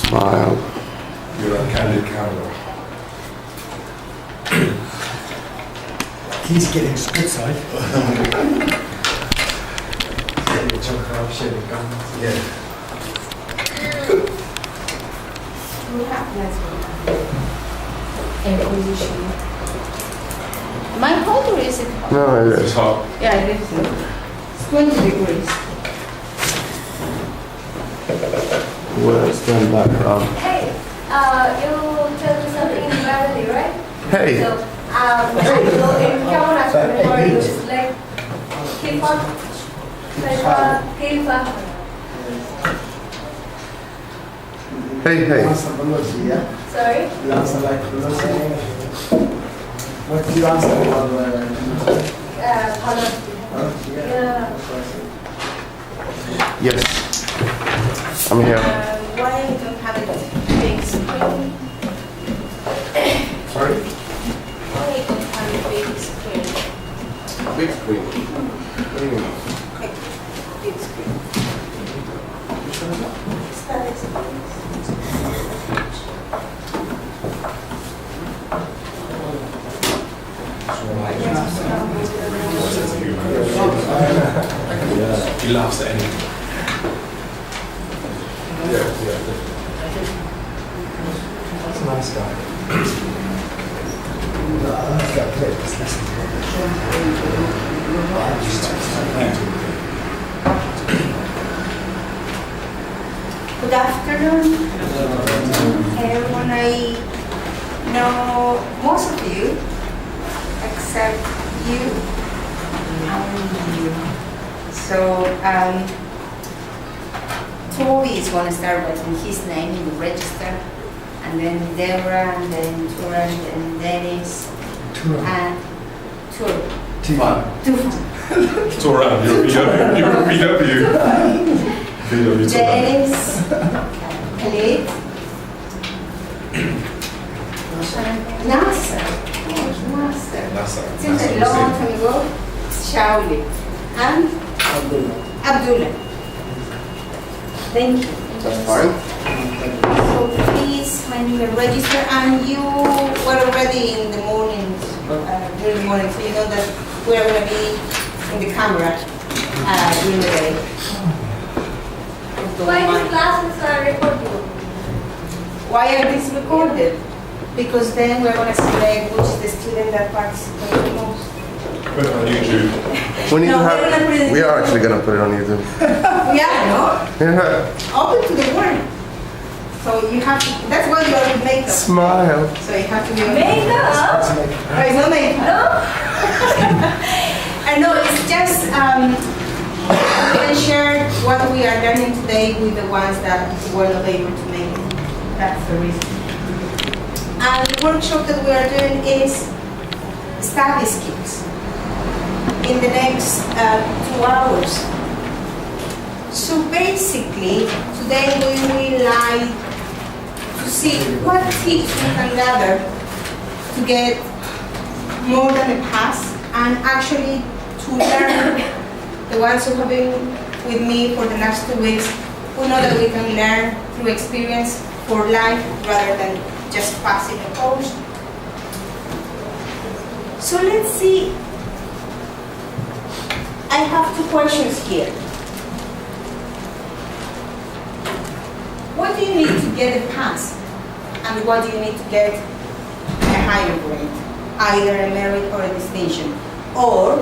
Smile. You're a candid camera. He's getting good side. Yeah. Air conditioning. My hot or is it hot? No, it It's is. hot. Yeah, it is. It's 20 degrees. We'll stand back around. Hey, you tell me something in Marathi, right? Hey. So, কেমন আছো? How are you? Like, Kilpa? Like, Kilpa? Hey, hey. Sorry? You answer like what do you answer about ভালো আছি। Yeah. Yes. I'm here. Why you don't have it big screen? Sorry? Why you don't have a big screen? Big screen. Big screen. Static screen. He laughs at anything. Yeah. That's a nice guy. He's got clips. Listen to Good afternoon, everyone. I know most of you, except you and you. So, Toby is going to start writing his name in the register, and then Deborah, and then Turan, and Dennis, and Tur. Tufan. It's all right. You're a VW. VW. Dennis, Khalid, Nasser. Nasser. Nasser. Since a long time ago, Shauli, and Abdullah. Thank you. That's fine. So please, when you register, and you were already in the morning, during the morning, so you know that we are going to be in the camera during the day. Why these classes are recorded? Why are these recorded? Because then we're going to select which is the student that participates the most. Put it on YouTube. We need No, to we're gonna put it have. in- We are actually gonna put it on YouTube. Yeah, no? Yeah. Open to the world. So you have to, that's why you are with makeup. Smile. So you have to be Makeup? Oh, it's not makeup. No? I know, it's just, we can share what we are learning today with the ones that were not able to make it. That's the reason. And the workshop that we are doing is study skills in the next 2 hours. So basically, today we will like to see what tips we can gather to get more than a pass, and actually to learn. The ones who have been with me for the last 2 weeks, who know that we can learn through experience for life rather than just passing a course. So let's see. I have 2 questions here. What do you need to get a pass? And what do you need to get a higher grade? Either a merit or a distinction, or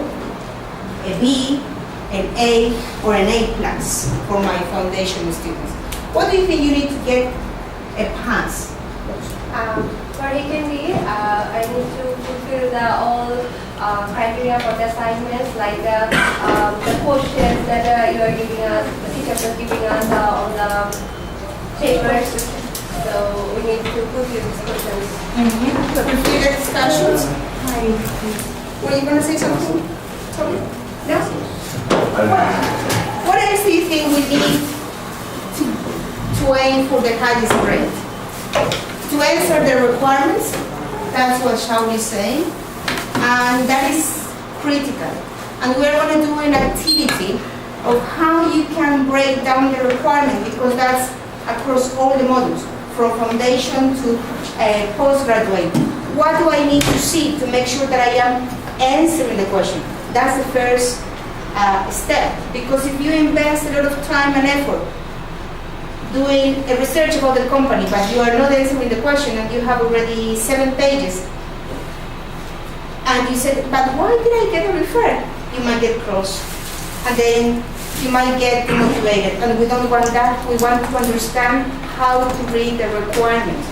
a B, an A, or an A plus for my foundation students. What do you think you need to get a pass? For HND, I need to fulfill all criteria for the assignments, like the questions that you are giving us, the teachers are giving us on the papers. So we need to fulfill these questions. So fulfill the discussions. Were you going to say something? Sorry. No? What else do you think we need to aim for the highest grade? To answer the requirements, that's what Shaul is saying, and that is critical. And we're going to do an activity of how you can break down the requirement, because that's across all the modules, from foundation to postgraduate. What do I need to see to make sure that I am answering the question? That's the first step, because if you invest a lot of time and effort doing a research about the company, but you are not answering the question and you have already 7 pages, and you said, but why did I get a refer? You might get cross, and then you might get demotivated, and we don't want that. We want to understand how to read the requirements.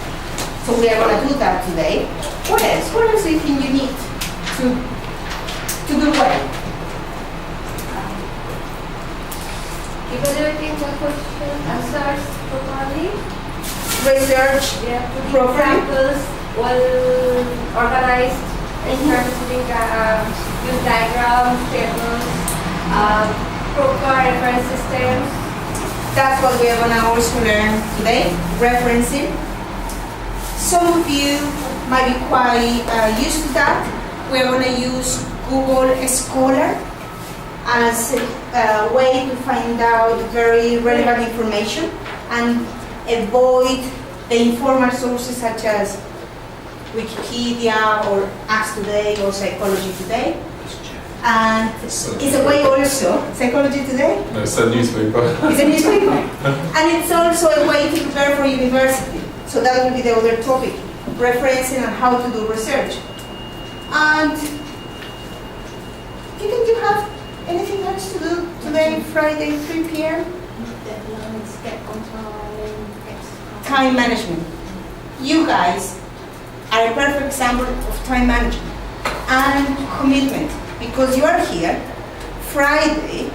So we are going to do that today. What else? What else do you think you need to do well? Evaluating the question answers properly. Research properly. Examples, well organized, interpreting, use diagrams, tables, proper reference systems. That's what we are going to also learn today, referencing. Some of you might be quite used to that. We're going to use Google Scholar as a way to find out very relevant information and avoid the informal sources such as Wikipedia or Ask Today or Psychology Today. And it's a way also, Psychology Today? No, it's a newspaper. It's a newspaper. And it's also a way to prepare for university. So that will be the other topic, referencing and how to do research. And didn't you have anything else to do today, Friday, 3 p.m.? Time management. You guys are a perfect example of time management and commitment, because you are here Friday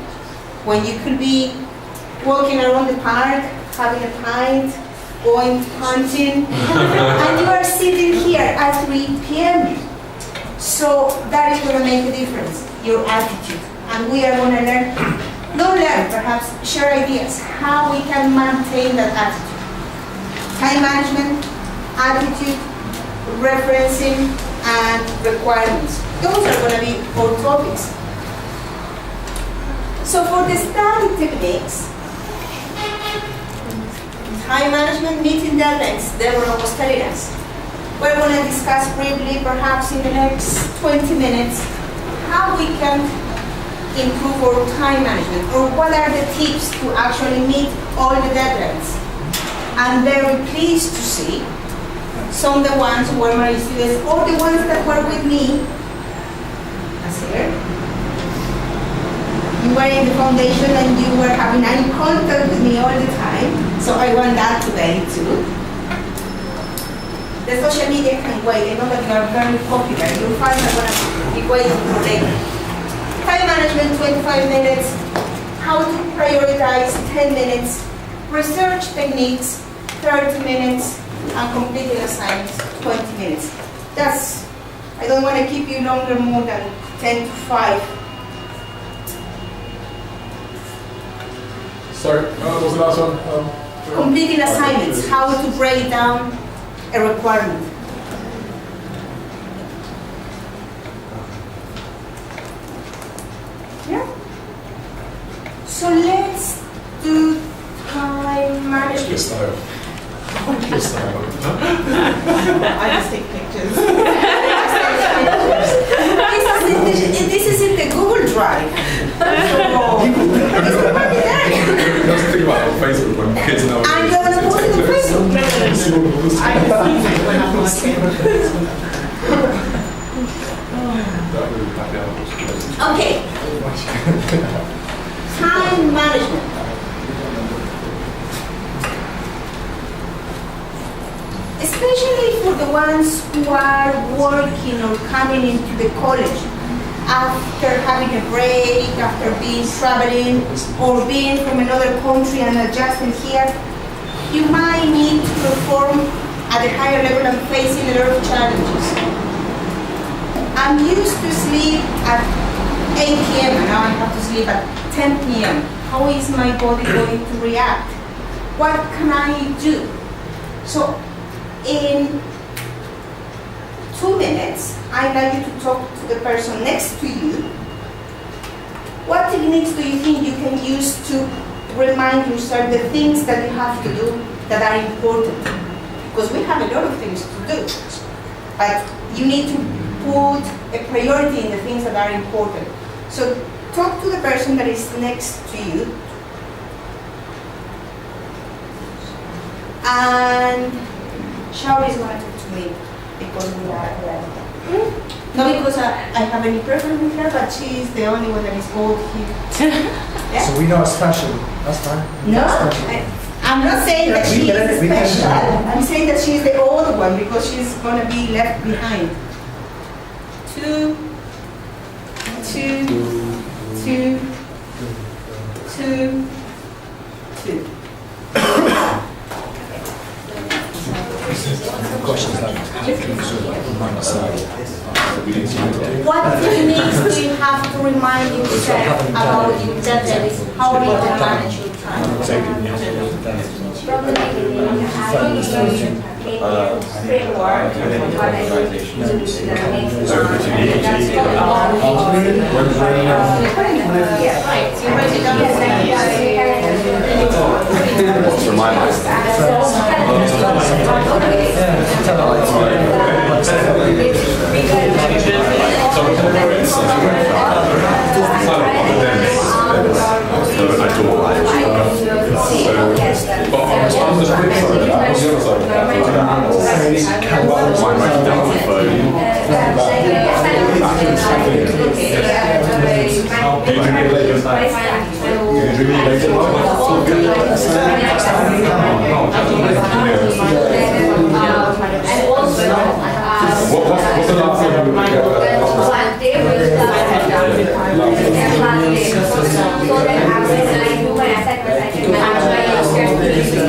when you could be walking around the park, having a pint, going hunting, and you are sitting here at 3 p.m. So that is going to make a difference, your attitude. And we are going to learn, not learn, perhaps share ideas, how we can maintain that attitude. Time management, attitude, referencing, and requirements. Those are going to be our topics. So for the study techniques, time management, meeting deadlines, Deborah was telling us. We're going to discuss briefly, perhaps in the next 20 minutes, how we can improve our time management, or what are the tips to actually meet all the deadlines. I'm very pleased to see some of the ones who were my students, or the ones that were with me, as here. You were in the foundation and you were having eye contact with me all the time, so I want that today too. The social media can wait. I know that you are very popular. Your fans are going to be waiting for later. Time management, 25 minutes. How to prioritize, 10 minutes. Research techniques, 30 minutes. And completing assignments, 20 minutes. That's, I don't want to keep you longer, more than 10 to 5. Sorry, what was the last one? Completing assignments, how to break down a requirement. Yeah? So let's do time management. Your style. Your style. I just take pictures. This is in the Google Drive. So, it's already there. Just think about it on Facebook when kids know. I'm going to post it on Facebook. See all the rules. That really happy hours. Okay. Time management. Especially for the ones who are working or coming into the college after having a break, after being traveling, or being from another country and adjusting here, you might need to perform at a higher level and facing a lot of challenges. I'm used to sleep at 8 p.m. and now I have to sleep at 10 p.m. How is my body going to react? What can I do? So in 2 minutes, I'd like you to talk to the person next to you. What techniques do you think you can use to remind yourself the things that you have to do that are important. Because we have a lot of things to do. But you need to put a priority in the things that are important. So talk to the person that is next to you. And Shaori is going to talk to me because we are not because I have any preference with her, but she is the only one that is old here. Yeah? So we know it's special. That's fine. No, That's special. I'm not saying that she is We can- special. I'm saying that she is the old one because she's going to be left behind. Two. Questions like What techniques do you have to remind yourself about your deadlines? How are you going to manage your time? From the beginning, having a framework for what I do to the next yeah, right. So you write it down. What's remind What's the last thing you one day will start and last day. So then after I do my assignments, I can I also make some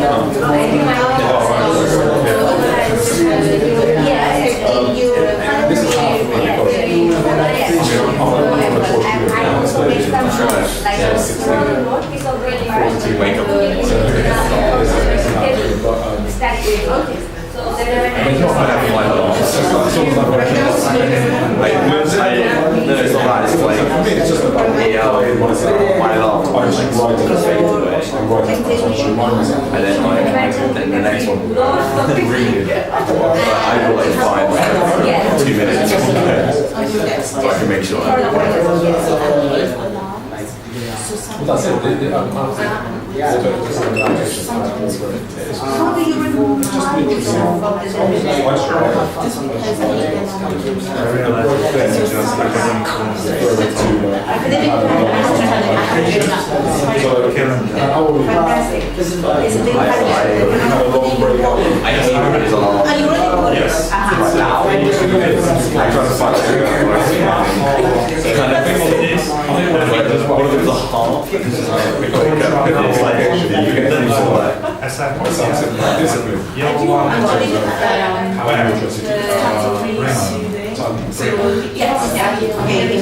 notes, like a small note piece of So then the next one read it. I will like find 2 minutes so I can make sure. Well, that's it. How do you remove time yourself from the Fantastic. It's a big I just remember there's a lot. Are you ready for this? I try to find one of them's a half. It's like actually you can then use it like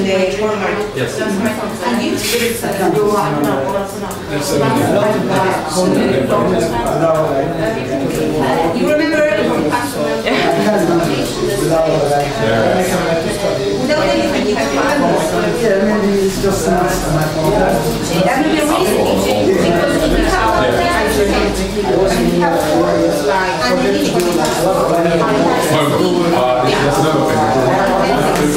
Yes. Okay, in the format. And you? You remember without anything, you can Yeah, maybe it's just that will be a reason because if you have one and you have 4 slides and then each one is That's another thing. This is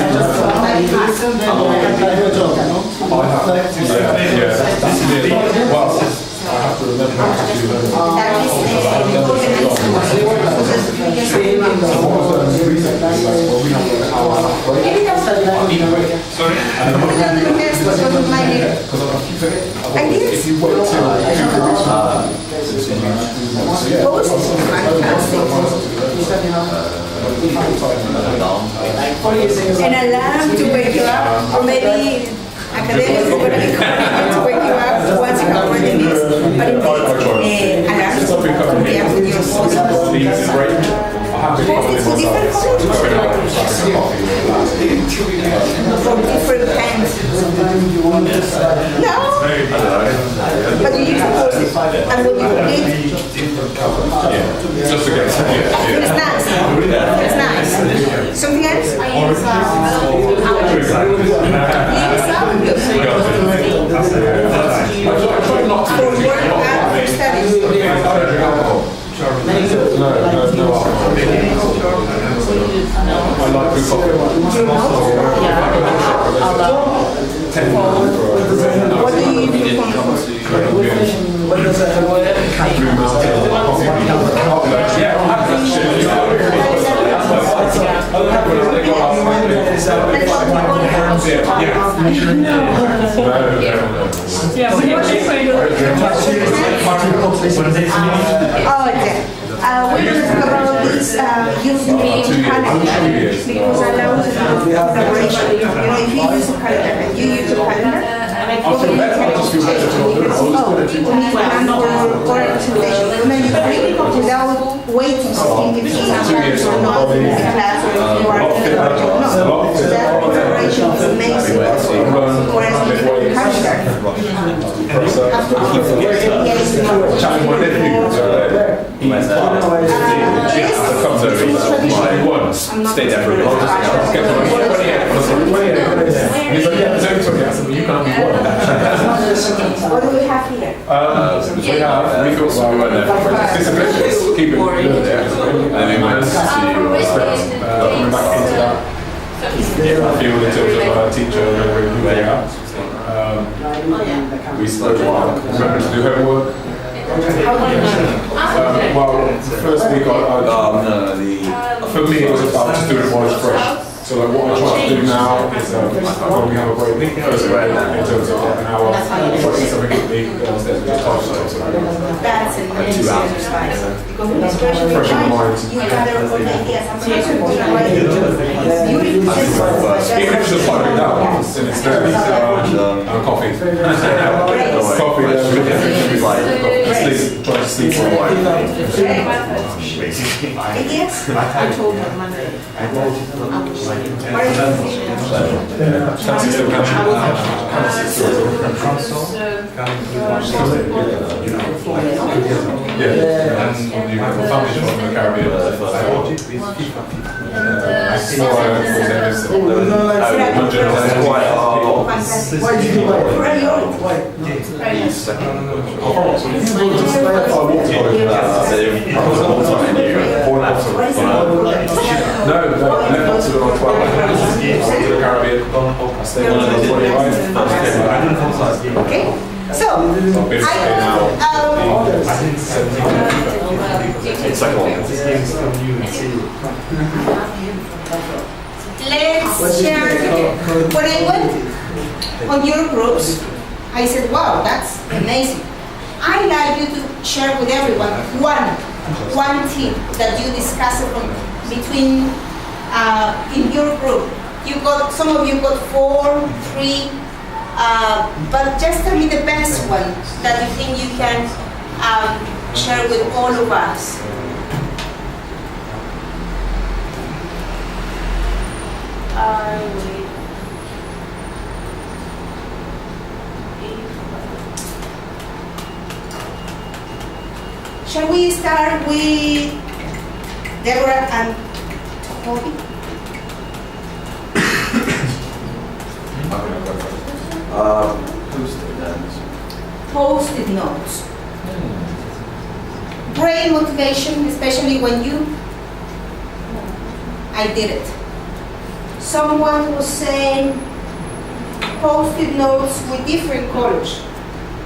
it. Well, I have to remember how to do that. that is If you wait till an alarm to wake you up, or maybe academics is going to be calling to wake you up once you have already missed. But indeed, alarms can be up with your phone. It's a different from different pens. No, but you use the post-it. And when you complete, Yeah, just to get, it's nice. It's nice. Something else? Use for work and for studies. No. I like good coffee. What do you use for coffee? When does it have Yeah, Oh, okay. We're going to talk about this using calendar because allows collaboration. You know, if you use a calendar and you use a calendar, we need plan for presentation. When you bring without waiting to think if sometimes or not in the class or if you are in the project. No, so that collaboration is amazing. Whereas with the calendar, chatting with Stay there for a bit. You can't be one. what do we have here? We thought so, we went there. Disciplines, keep it there. And then minus coming back into that. I feel in terms of teacher remembering who they are. We spoke about remembering to do homework. Well, the first week for me it was about just doing what is fresh. So like what I try to do now is when we have a break, first break in terms of like an hour, watching something with me downstairs and just touch those. That's an amazing exercise. Because with this fresh Fresh in the mind. you gather all the ideas. I'm sure you're going to write it. Beautiful exercise. Even if it's just typing down, and it's there, and coffee. Coffee, sleep, try to sleep for a while. Ideas? I told her Monday. What is Fancy still catching. Yeah, and you have a family from the Caribbean. I saw Fantastic. Where are you? No, I left to the 12. I went to the Caribbean. I stayed on the 25. Okay. So, It's like let's share. When I went on your groups, I said, wow, that's amazing. I'd like you to share with everyone one tip that you discussed between in your group. Some of you got 4, 3, but just tell me the best one that you think you can share with all of us. Shall we start with Deborah and Toby? Post-it notes. Great motivation, especially when I did it. Someone was saying post-it notes with different colors.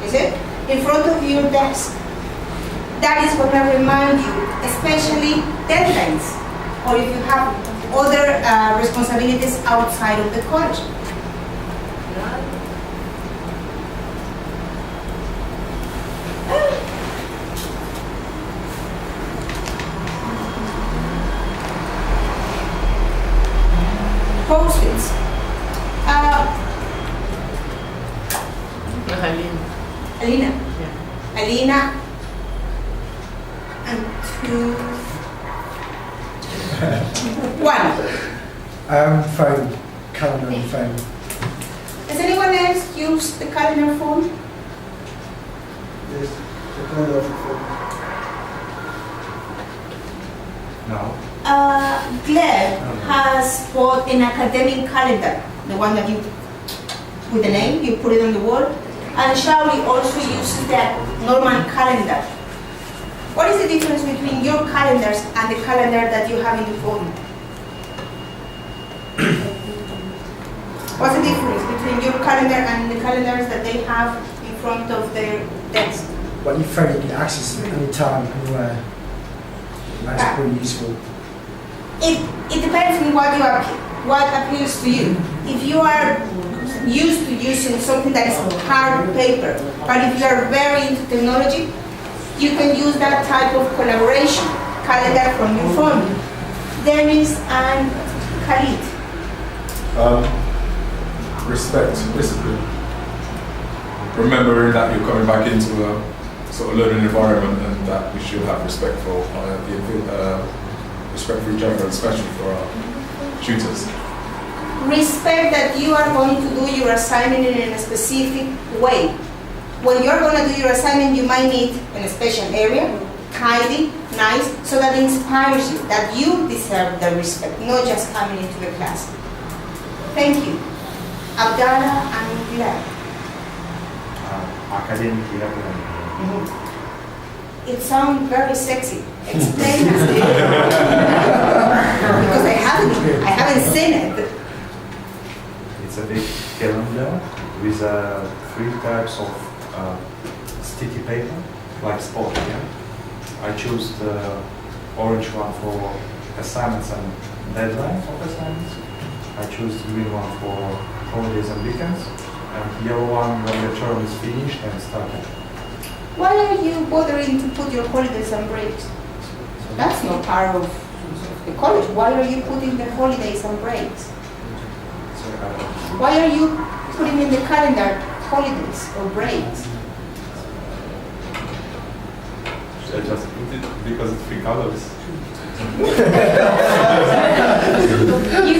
Is it? In front of your desk. That is what I remind you, especially deadlines, or if you have other responsibilities outside of the college. Post-its. Alina. Alina. And 2. 1. Phone, calendar and phone. Has anyone else used the calendar phone? Yes. No. Claire has bought an academic calendar, the one that you, with the name, you put it on the wall. And Shauli also uses that normal calendar. What is the difference between your calendars and the calendar that you have in the phone? What's the difference between your calendar and the calendars that they have in front of their desk? Well, you find you can access it anytime, anywhere. That's pretty useful. It depends on what appeals to you. If you are used to using something that is hard paper, but if you are very into technology, you can use that type of collaboration calendar from your phone. There is an Khalid. Respect, discipline. Remembering that you're coming back into a sort of learning environment and that we should have respect for respect for each other, especially for our tutors. Respect that you are going to do your assignment in a specific way. When you're going to do your assignment, you might need a special area, tidy, nice, so that it inspires you, that you deserve the respect, not just coming into the class. Thank you. Abdallah and Bilal. Academic level. It sounds very sexy. Explain us. Because I haven't seen it. It's a big calendar with 3 types of sticky paper, like spot here. I choose the orange one for assignments and deadlines of assignments. I choose the green one for holidays and weekends, and the yellow one when the term is finished and started. Why are you bothering to put your holidays and breaks? That's not part of the college. Why are you putting the holidays and breaks? Why are you putting in the calendar holidays or breaks? I just put it because it's 3 colors. You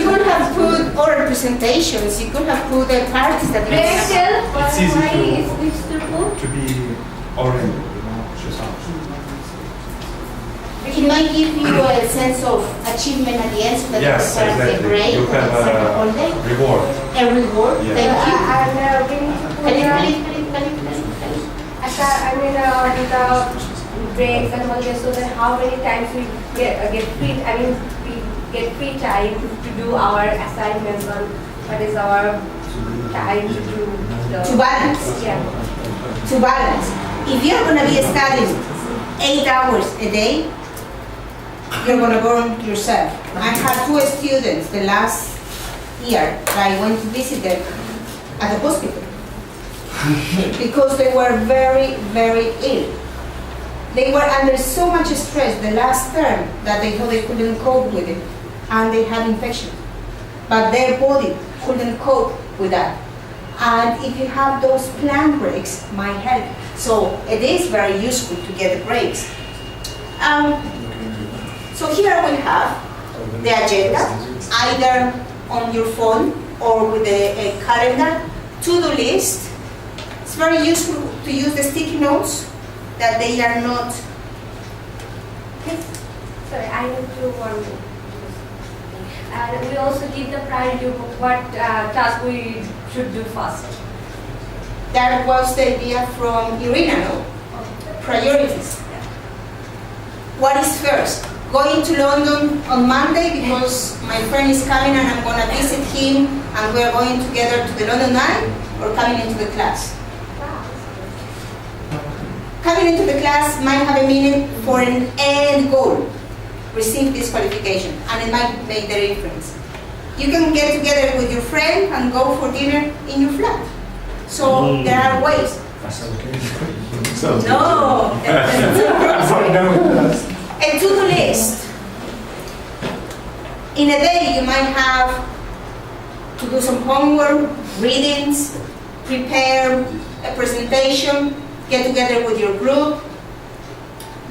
could have put oral presentations. You could have put the parties that you have. Rachel, It's easy why to- is which to put? To be oriented, just It might give you a sense of achievement at the end, so that Yes, you can exactly. break You or have a a holiday. reward. A reward. Yeah. Thank you. And we need to put the breaks and holidays, so that how many times we get free. I mean, we get free time to do our assignments on what is our time to do the To balance. Yeah. To balance. If you're going to be studying 8 hours a day, you're going to burn yourself. I had 2 students the last year that I went to visit them at the hospital because they were very, very ill. They were under so much stress the last term that they thought they couldn't cope with it, and they had infection. But their body couldn't cope with that. And if you have those planned breaks, might help. So it is very useful to get the breaks. So here we have the agenda, either on your phone or with a calendar, to-do list. It's very useful to use the sticky notes, that they are not. Sorry, I need to one. And we also give the priority of what task we should do first. That was the idea from Irina, no? Priorities. What is first? Going to London on Monday because my friend is coming and I'm going to visit him and we're going together to the London Eye, or coming into the class? Coming into the class might have a meaning for an end goal, receive this qualification, and it might make the difference. You can get together with your friend and go for dinner in your flat. So there are ways. Sounds good. No, a to-do list. In a day, you might have to do some homework, readings, prepare a presentation, get together with your group,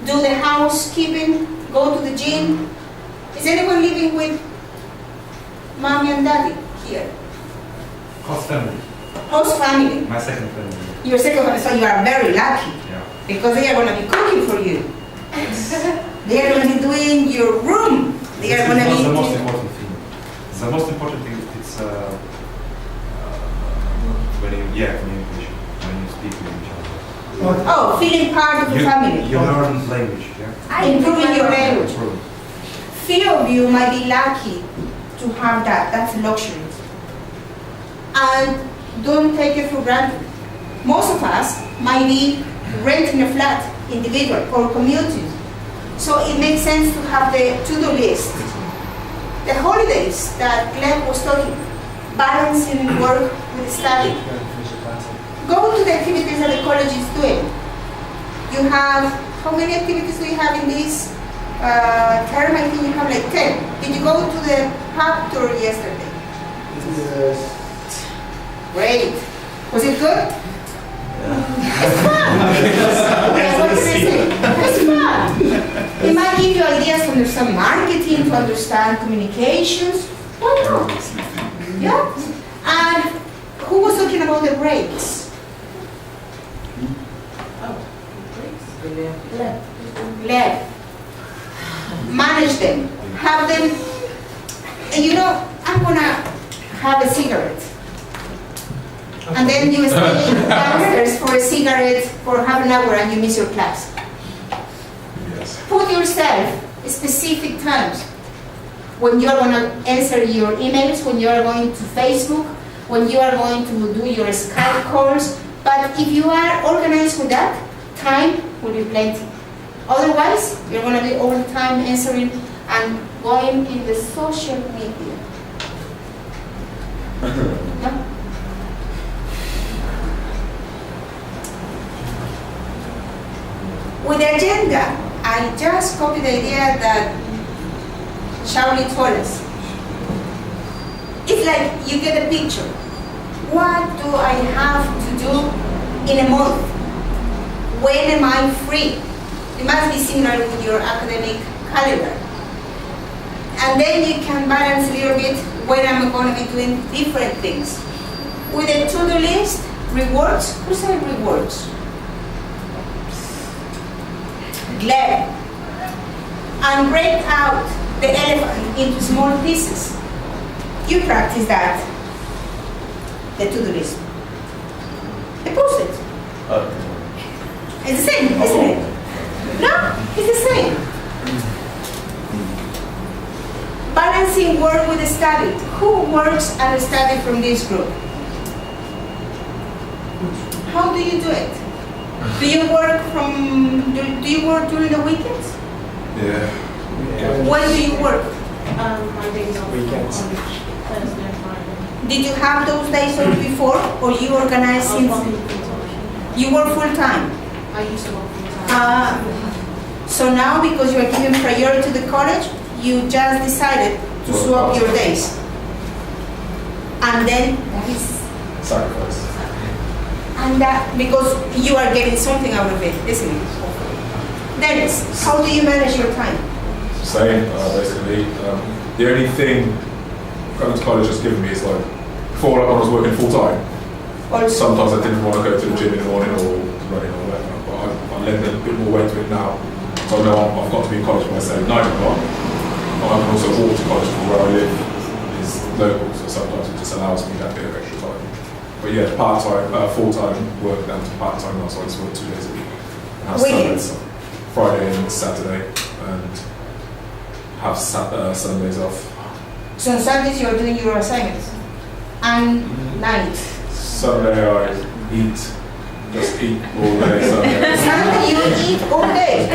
do the housekeeping, go to the gym. Is anyone living with mommy and daddy here? Host family. Host family. My second family. Your second family, so you are very lucky. Yeah. because they are going to be cooking for you. They are going to be doing your room. They are going to This is be. not the most important thing. The most important thing is communication. When you speak with each other. Oh, feeling part of the family. You learn language, yeah? Improving your language. Improve. Few of you might be lucky to have that. That's a luxury. And don't take it for granted. Most of us might be renting a flat, individual, or commuting. So it makes sense to have the to-do list. The holidays that Glenn was talking, balancing work with study. Go to the activities that the college is doing. You have, how many activities do you have in this term? I think you have like 10. Did you go to the pub tour yesterday? Yes. Great. Was it good? It's fun. Yeah, what can I say? It's fun. It might give you ideas to understand marketing, to understand communications. Why not? Yeah. And who was talking about the breaks? Glad. Manage them. Have them. And you know, I'm gonna have a cigarette. And then you stay downstairs for a cigarette for half an hour and you miss your class. Yes. Put yourself specific times when you are going to answer your emails, when you are going to Facebook, when you are going to do your Skype calls. But if you are organized with that, time will be plenty. Otherwise, you're going to be all the time answering and going in the social media. No? With the agenda, I just copied the idea that Shauli told us. It's like you get a picture. What do I have to do in a month? When am I free? It must be similar with your academic calendar. And then you can balance a little bit when I'm going to be doing different things. With a to-do list, rewards, who said rewards? Glad. And break out the elephant into small pieces. You practice that. The to-do list. The post-it. It's the same, isn't it? No, it's the same. Balancing work with study. Who works and study from this group? How do you do it? Do you work during the weekends? Yeah. When do you work? My days off. Weekends. On Thursday and Friday. Did you have those days off before, or you organize I'm it? working full-time. You work full time. I used to work full-time. So now, because you are giving priority to the college, you just decided to swap your days. And then that is, Sacrifice. and that, because you are getting something out of it, isn't it? Dennis, how do you manage your time? Same, basically. The only thing Collins College has given me is like, before like when I was working full time, Also, sometimes I didn't want to go to the gym in the morning or running or whatever, but I lend a bit more weight to it now. So I know I've got to be in college by say 9 o'clock, but I can also walk to college from where I live is local, so sometimes it just allows me that bit of extra time. But yeah, part-time, full-time work down to part-time now, so I just work 2 days a week. And have Weekends? Sundays, Friday and Saturday, and have Sundays off. so on Sundays you are doing your assignments. And night. Sunday I eat, just eat all day Sunday. Sunday you eat all day.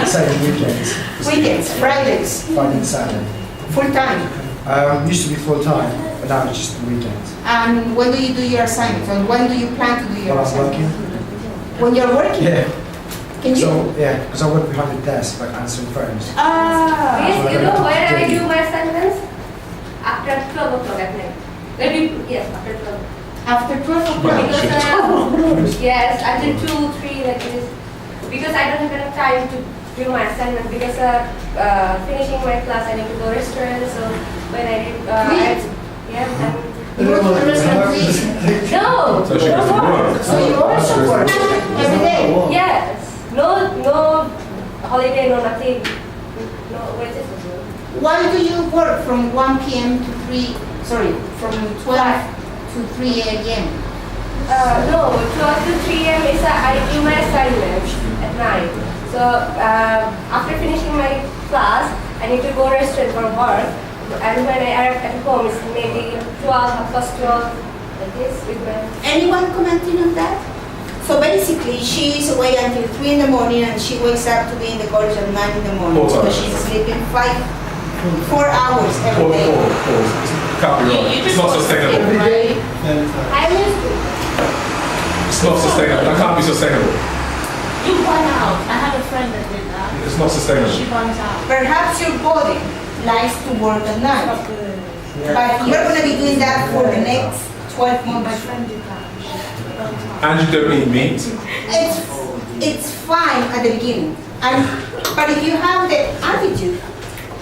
Same weekends. Weekends, Fridays, Friday and Saturday. full time. Used to be full time, but now it's just the weekends. And when do you do your assignments? And when do you plan to do your When I'm assignments? working. When you're working? Yeah. Can you? So yeah, because I work behind the desk, like answering phones. Ah. Yes, you know where I do my assignments? After 12 o'clock at night. Maybe, yes, after 12. After 12 o'clock. Because, yes, until 2, 3, like this. Because I don't have enough time to do my assignment because finishing my class I need to go restaurant. So when I did, yeah, and You go to the restaurant to eat. No, So she goes to work. So you also work every day. yes, no holiday, no nothing. No, wait, this is Why do you work from 1 p.m. to 3, sorry, from 12 to 3 a.m.? No, 12 to 3 a.m. is I do my assignment at night. So after finishing my class, I need to go restaurant for work. And when I arrive at home, it's maybe 12, past 12, like this with my... Anyone commenting on that? So basically, she is away until 3 in the morning and she wakes up to be in the college at 9 in the morning. Four So times. she's sleeping 4 hours every Pause, day. pause. Can't be right. It's not sustainable. Right? I used to. It's not sustainable. That can't be sustainable. You burn out. I have a friend that did that. It's not sustainable. She burns out. Perhaps your body likes to work at night, but you're going to be doing that for the next 12 My months. friend did that. She burns out. And you don't eat meat. It's fine at the beginning, but if you have the attitude,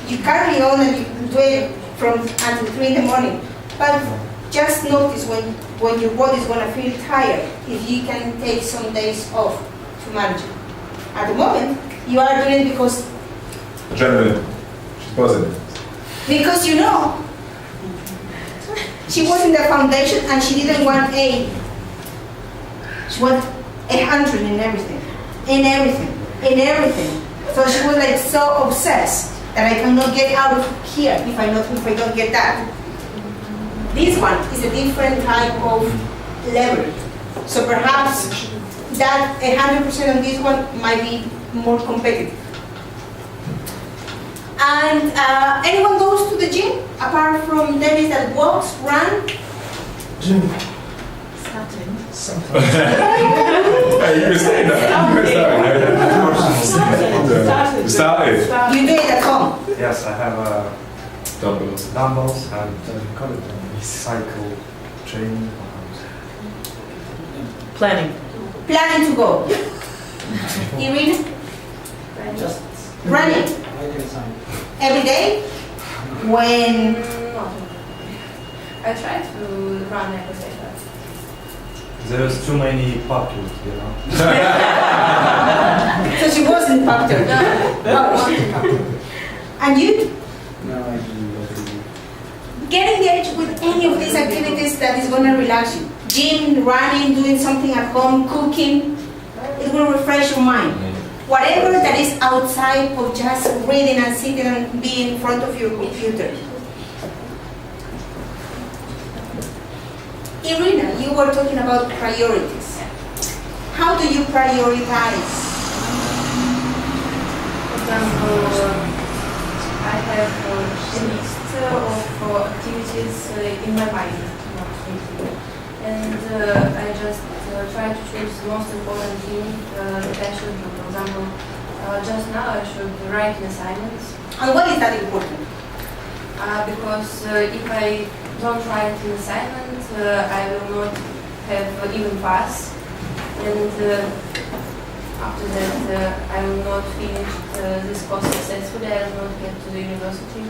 you carry on and you do it from until 3 in the morning. But just notice when your body is going to feel tired, if you can take some days off to manage it. At the moment, you are doing it because Adrenaline. She's buzzing. you know she was in the foundation and she didn't want A. She wanted 100 in everything. So she was like so obsessed that I cannot get out of here if I don't get that. This one is a different type of level. So perhaps that 100% on this one might be more competitive. And anyone goes to the gym apart from Dennis that walks, run? Jim, Starting. sometimes. Hey, you can say that. You can Started. You do it at home. Yes, I have Dumbbells. dumbbells and cycle training. Planning. Planning to go. Irina? Just Running every day? When? Not. I try to run every day. There's too many popular, you know. So she wasn't popular. And you? no, I do. Get engaged with any of these activities that is going to relax you. Gym, running, doing something at home, cooking. It will refresh your mind. Whatever that is outside of just reading and sitting and being in front of your computer. Irina, you were talking about priorities. How do you prioritize? For example, I have a list of activities in my mind, not thinking. And I just try to choose the most important thing that I should do. For example, just now I should write an assignment. And why is that important? Because if I don't write an assignment, I will not have even pass. And after that, I will not finish this course successfully. I will not get to the university.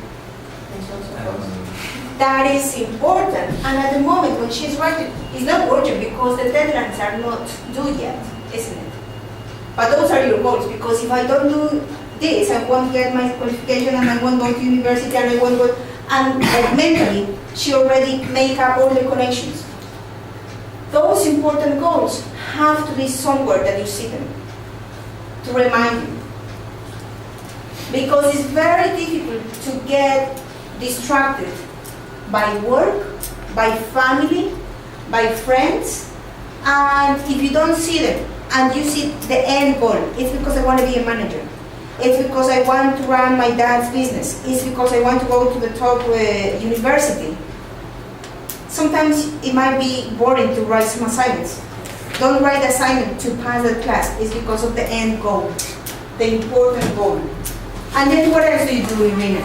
And so on and so forth. That is important. And at the moment when she's writing, it's not urgent because the deadlines are not due yet, isn't it? But those are your goals, because if I don't do this, I won't get my qualification and I won't go to university and I won't go, and mentally, she already made up all the connections. Those important goals have to be somewhere that you see them, to remind you. Because it's very difficult to get distracted by work, by family, by friends, and if you don't see them, and you see the end goal, it's because I want to be a manager. It's because I want to run my dad's business. It's because I want to go to the top university. Sometimes it might be boring to write some assignments. Don't write the assignment to pass the class. It's because of the end goal, the important goal. And then what else do you do, Irina?